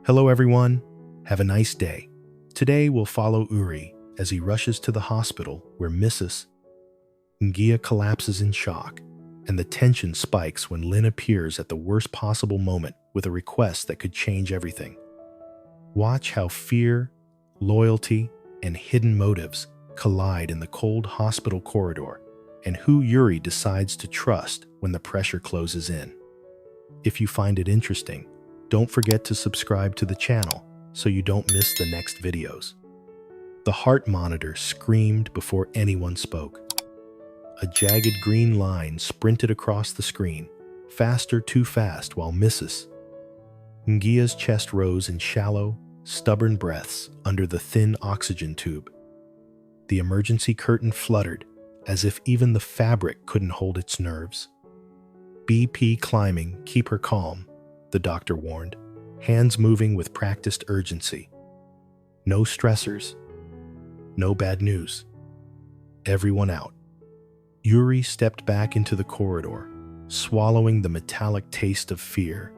Hello everyone, have a nice day. Today we'll follow Uri as he rushes to the hospital where Mrs. Nghia collapses in shock, and the tension spikes when Lin appears at the worst possible moment with a request that could change everything. Watch how fear, loyalty, and hidden motives collide in the cold hospital corridor, and who Uri decides to trust when the pressure closes in. If you find it interesting, don't forget to subscribe to the channel so you don't miss the next videos. The heart monitor screamed before anyone spoke. A jagged green line sprinted across the screen, faster too fast, while Mrs. Nghia's chest rose in shallow, stubborn breaths under the thin oxygen tube. The emergency curtain fluttered, as if even the fabric couldn't hold its nerves. BP climbing, keep her calm, the doctor warned, hands moving with practiced urgency. No stressors, no bad news. Everyone out. Uri stepped back into the corridor, swallowing the metallic taste of fear.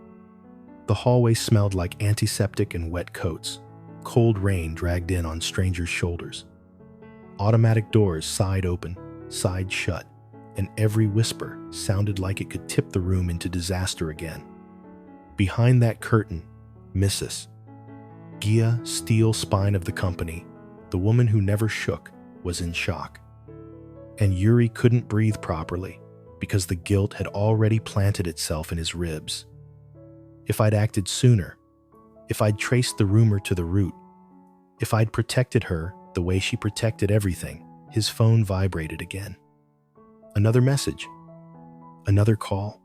The hallway smelled like antiseptic and wet coats. Cold rain dragged in on strangers' shoulders. Automatic doors side open, side shut, and every whisper sounded like it could tip the room into disaster again. Behind that curtain, Mrs. Nghia, steel spine of the company, the woman who never shook, was in shock. And Uri couldn't breathe properly because the guilt had already planted itself in his ribs. If I'd acted sooner, if I'd traced the rumor to the root, if I'd protected her the way she protected everything, his phone vibrated again. Another message. Another call.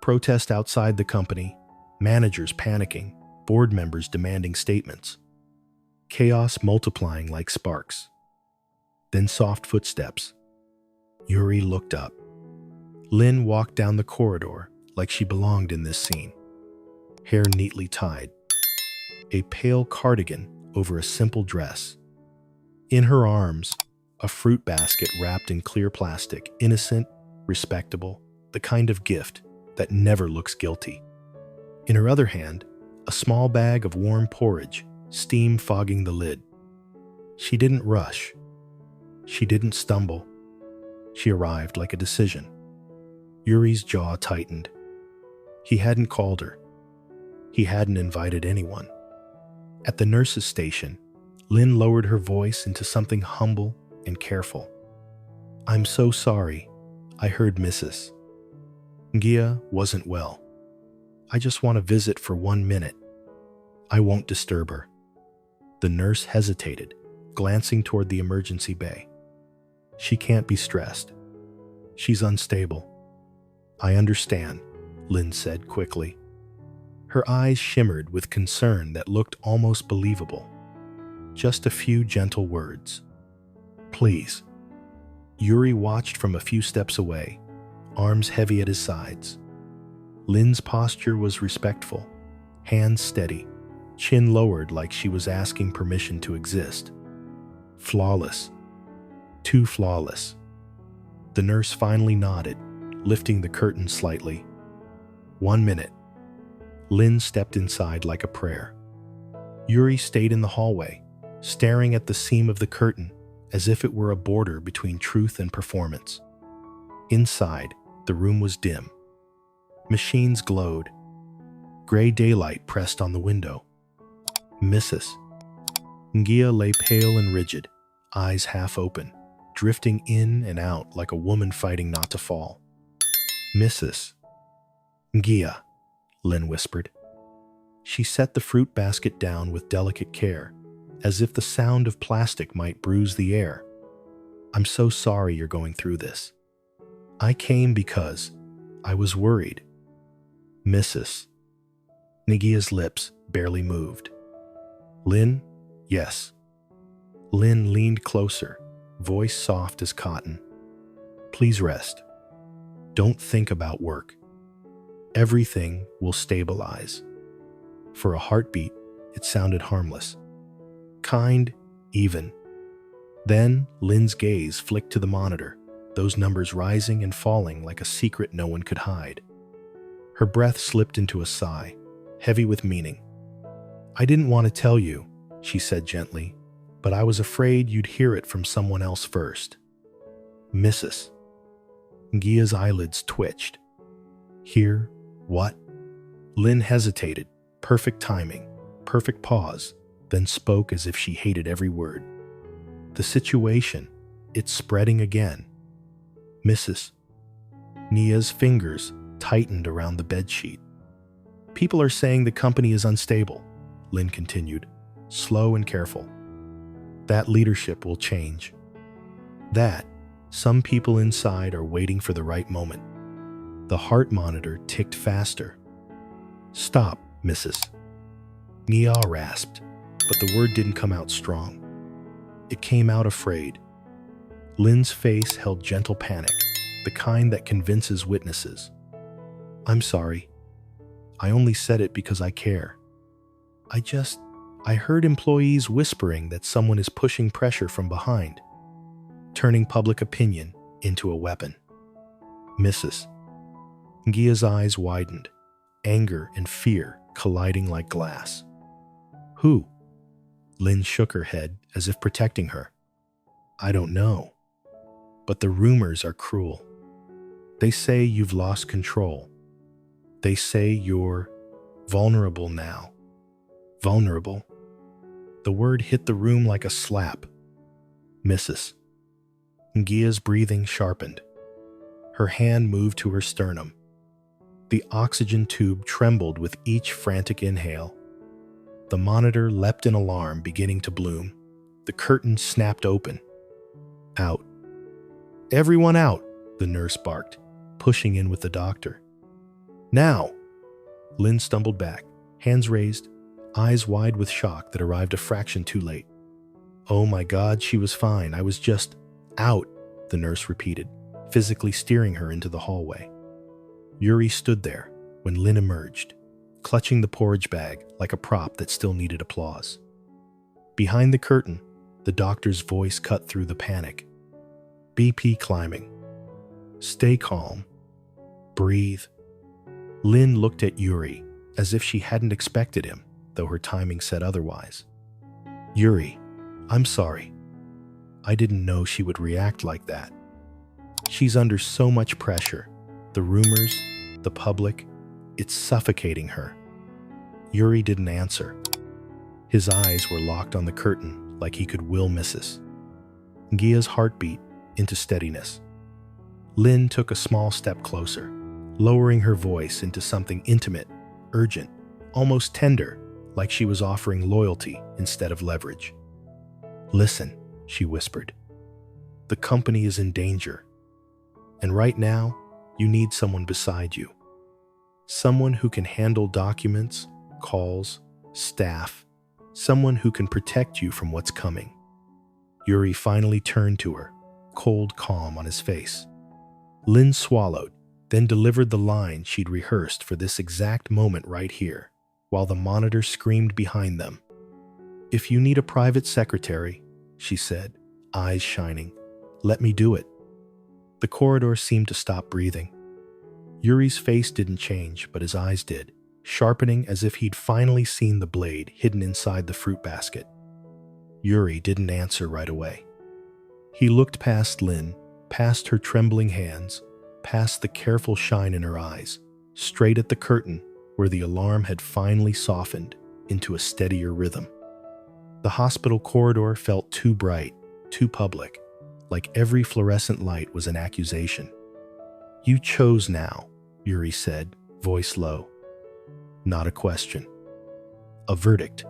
Protest outside the company. Managers panicking. Board members demanding statements. Chaos multiplying like sparks. Then soft footsteps. Uri looked up. Lin walked down the corridor like she belonged in this scene. Hair neatly tied. A pale cardigan over a simple dress. In her arms, a fruit basket wrapped in clear plastic, innocent, respectable, the kind of gift that never looks guilty. In her other hand, a small bag of warm porridge, steam fogging the lid. She didn't rush. She didn't stumble. She arrived like a decision. Uri's jaw tightened. He hadn't called her. He hadn't invited anyone. At the nurse's station, Lin lowered her voice into something humble and careful. "I'm so sorry. I heard Mrs. Nghia wasn't well. I just want to visit for 1 minute. I won't disturb her." The nurse hesitated, glancing toward the emergency bay. "She can't be stressed. She's unstable." "I understand," Lin said quickly. Her eyes shimmered with concern that looked almost believable. Just a few gentle words. "Please." Uri watched from a few steps away, arms heavy at his sides. Lin's posture was respectful, hands steady, chin lowered like she was asking permission to exist. Flawless. Too flawless. The nurse finally nodded, lifting the curtain slightly. 1 minute. Lin stepped inside like a prayer. Uri stayed in the hallway, staring at the seam of the curtain as if it were a border between truth and performance. Inside, the room was dim. Machines glowed. Gray daylight pressed on the window. Mrs. Nghia lay pale and rigid, eyes half open, drifting in and out like a woman fighting not to fall. "Mrs. Nghia," Lin whispered. She set the fruit basket down with delicate care, as if the sound of plastic might bruise the air. "I'm so sorry you're going through this. I came because I was worried." Mrs. Nghia's lips barely moved. "Lin, yes." Lin leaned closer, voice soft as cotton. "Please rest. Don't think about work. Everything will stabilize." For a heartbeat, it sounded harmless. Kind, even. Then Lin's gaze flicked to the monitor, those numbers rising and falling like a secret no one could hide. Her breath slipped into a sigh, heavy with meaning. I didn't want to tell you, she said gently, but I was afraid you'd hear it from someone else first. Mrs. Ngia's eyelids twitched. Hear what? Lynn hesitated. Perfect timing, perfect pause, then spoke as if she hated every word. The situation, it's spreading again. Mrs. Ngia's fingers tightened around the bedsheet. People are saying the company is unstable, Lynn continued, slow and careful. That leadership will change. That some people inside are waiting for the right moment. The heart monitor ticked faster. Stop, Mrs. Nghia rasped, but the word didn't come out strong. It came out afraid. Lynn's face held gentle panic, the kind that convinces witnesses. I'm sorry. I only said it because I care. I heard employees whispering that someone is pushing pressure from behind, turning public opinion into a weapon. Mrs. Ngia's eyes widened, anger and fear colliding like glass. Who? Lynn shook her head as if protecting her. I don't know. But the rumors are cruel. They say you've lost control. They say you're vulnerable now. Vulnerable. The word hit the room like a slap. Mrs. Ngia's breathing sharpened. Her hand moved to her sternum. The oxygen tube trembled with each frantic inhale. The monitor leapt in alarm, beginning to bloom. The curtain snapped open. Out. Everyone out, the nurse barked, pushing in with the doctor. Now! Lynn stumbled back, hands raised, eyes wide with shock that arrived a fraction too late. Oh my God, she was fine. I was just out, the nurse repeated, physically steering her into the hallway. Yuri stood there when Lynn emerged, clutching the porridge bag like a prop that still needed applause. Behind the curtain, the doctor's voice cut through the panic. BP climbing. Stay calm. Breathe. Lynn looked at Yuri as if she hadn't expected him, though her timing said otherwise. Yuri, I'm sorry. I didn't know she would react like that. She's under so much pressure. The rumors, the public, it's suffocating her. Yuri didn't answer. His eyes were locked on the curtain like he could will Mrs. Ngia's heartbeat into steadiness. Lynn took a small step closer, lowering her voice into something intimate, urgent, almost tender, like she was offering loyalty instead of leverage. Listen, she whispered. The company is in danger. And right now, you need someone beside you. Someone who can handle documents, calls, staff. Someone who can protect you from what's coming. Yuri finally turned to her, cold calm on his face. Lynn swallowed, then delivered the line she'd rehearsed for this exact moment right here, while the monitor screamed behind them. If you need a private secretary, she said, eyes shining, let me do it. The corridor seemed to stop breathing. Yuri's face didn't change, but his eyes did, sharpening as if he'd finally seen the blade hidden inside the fruit basket. Yuri didn't answer right away. He looked past Lynn, past her trembling hands, past the careful shine in her eyes, straight at the curtain where the alarm had finally softened into a steadier rhythm. The hospital corridor felt too bright, too public, like every fluorescent light was an accusation. You chose now, Yuri said, voice low. Not a question. A verdict.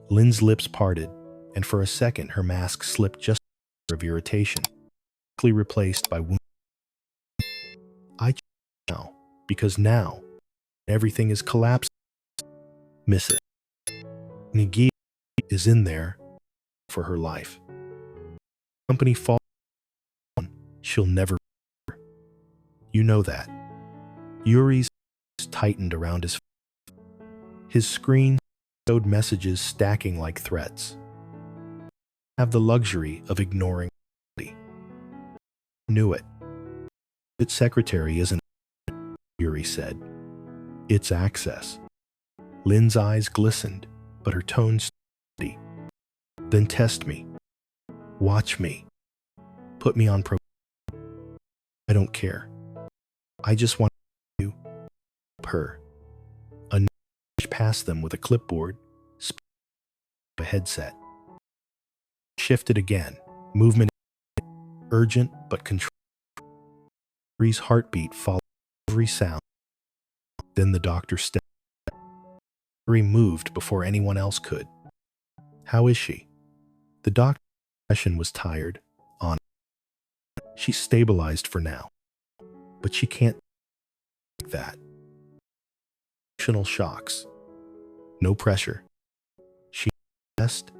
Lynn's lips parted, and for a second her mask slipped just of irritation, quickly replaced by wound. I chose now, because now everything is collapsing. Mrs. Nghia is in there for her life. Company falls down, she'll never. You know that. Yuri's tightened around his face. His screen showed messages stacking like threats. Have the luxury of ignoring. Knew it. Its secretary isn't, Yuri said. It's access. Lynn's eyes glistened, but her tone steady. Then test me. Watch me. Put me on I don't care. I just want you. Her. A nurse passed them with a clipboard, a headset. Shifted again. Movement urgent but controlled. Yuri's heartbeat followed every sound. Then the doctor stepped. Yuri moved before anyone else could. How is she? The doctor's expression was tired, honest. She's stabilized for now. But she can't like that. Emotional shocks. No pressure. She best.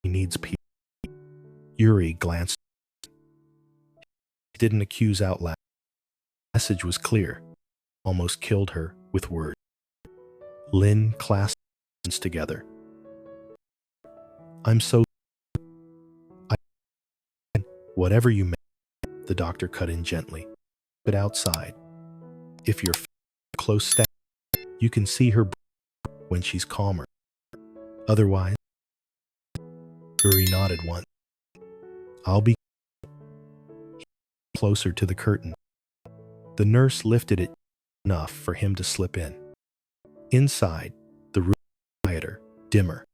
He needs people. Yuri glanced. He didn't accuse out loud. The message was clear. Almost killed her with words. Lynn clasped her hands together. I'm so. Whatever you meant, the doctor cut in gently. But outside, if you're close step, you can see her when she's calmer. Otherwise, Yuri nodded once. I'll be closer to the curtain. The nurse lifted it enough for him to slip in. Inside, the room was quieter, dimmer.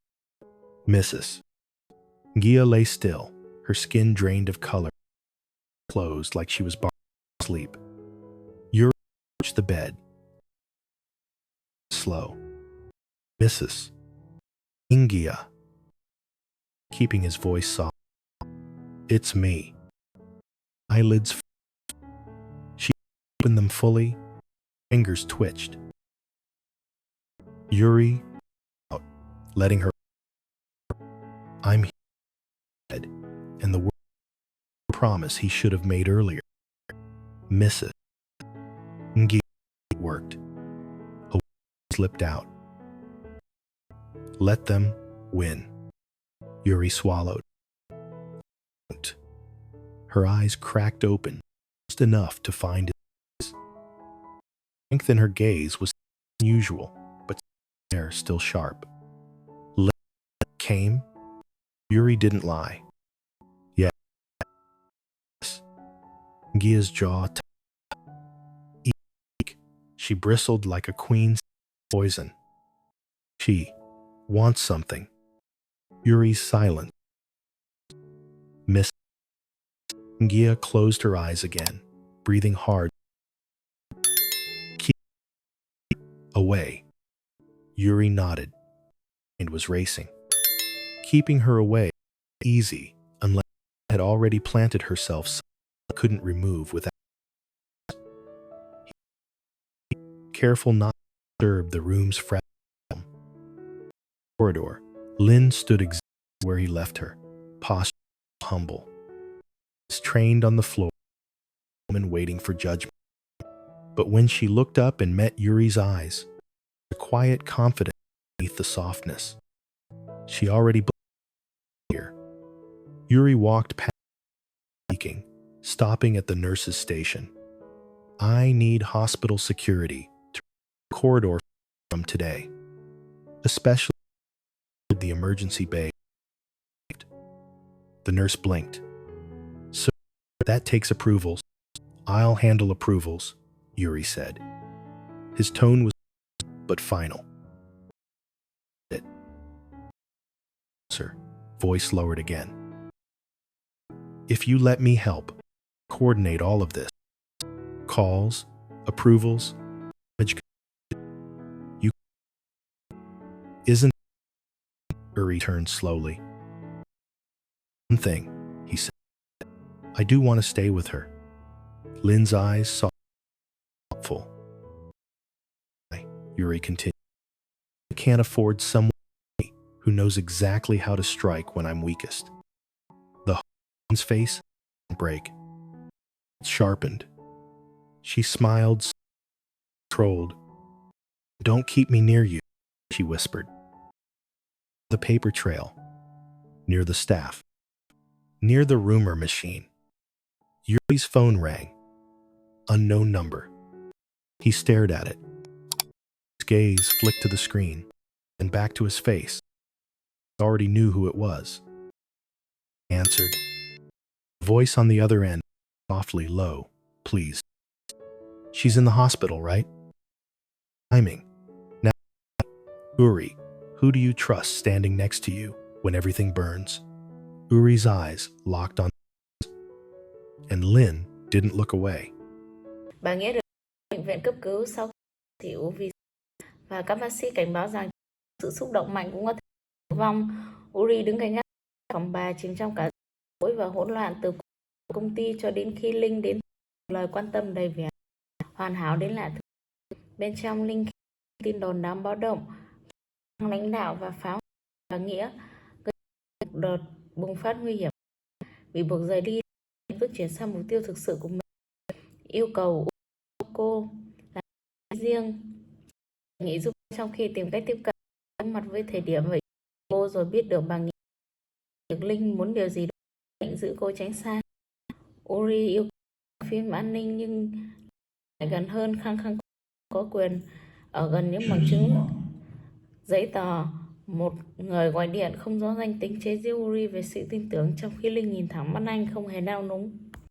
Mrs. Nghia lay still, her skin drained of color, closed like she was borrowing sleep. Yuri approached the bed. Slow. Mrs. Nghia. Keeping his voice soft. It's me. Eyelids. She opened them fully. Fingers twitched. Yuri out, letting her. I'm here. And the word promise he should have made earlier. Mrs. Nghia worked. A slipped out. Let them win. Yuri swallowed. Her eyes cracked open, just enough to find his. Strength in her gaze was unusual, but there still sharp. Lynn came. Yuri didn't lie. Yes. Ngia's jaw. She bristled like a queen's poison. She wants something. Yuri's silent. Miss Nghia closed her eyes again, breathing hard. Keep away. Yuri nodded and was racing. Keeping her away easy unless she had already planted herself so she couldn't remove without. Careful not to disturb the room's fragile corridor. Lynn stood exactly where he left her, posture humble. Trained on the floor, woman waiting for judgment. But when she looked up and met Yuri's eyes, a quiet confidence beneath the softness. She already believed here. Yuri walked past, speaking, stopping at the nurse's station. I need hospital security to the corridor from today, especially the emergency bay. The nurse blinked. Sir, that takes approvals. I'll handle approvals, Yuri said. His tone was but final. Sir, voice lowered again. If you let me help, coordinate all of this. Calls, approvals, you isn't. Yuri turned slowly. One thing, he said. I do want to stay with her. Lynn's eyes saw thoughtful. Yuri continued. I can't afford someone who knows exactly how to strike when I'm weakest. The woman's face break. It sharpened. She smiled, trolled. Don't keep me near you, she whispered. The paper trail. Near the staff. Near the rumor machine. Yuri's phone rang. Unknown number. He stared at it. His gaze flicked to the screen, and back to his face. already knew who it was. Answered. Voice on the other end, softly low. Please. She's in the hospital, right? Timing. Now, Uri, who do you trust standing next to you when everything burns? Uri's eyes locked on, and Linh didn't look away. Bà Nghĩa được bệnh viện cấp cứu sau khi xỉu vì và các bác sĩ cảnh báo rằng sự xúc động mạnh cũng có thể tử vong. Uri đứng cạnh gác phòng bà chìm trong cả rối và hỗn loạn từ công ty cho đến khi Linh đến lời quan tâm đầy vẻ hoàn hảo đến lạ thường. Bên trong Linh tin đồn đáng báo động, lãnh đạo và pháo bà Nghĩa đợt bùng phát nguy hiểm, bị buộc rời đi, bước chuyển sang mục tiêu thực sự của mình, yêu cầu cô là riêng nghĩ giúp trong khi tìm cách tiếp cận đối mặt với thời điểm vậy. Cô rồi biết được bà Nghĩa được Linh muốn điều gì đó, định giữ cô tránh xa. Uri yêu phim an ninh nhưng lại gần hơn, khăng khăng có quyền ở gần những bằng chứng giấy tờ. Một người gọi điện không rõ danh tính chế giễu Uri về sự tin tưởng, trong khi Linh nhìn thẳng mắt anh không hề nao núng.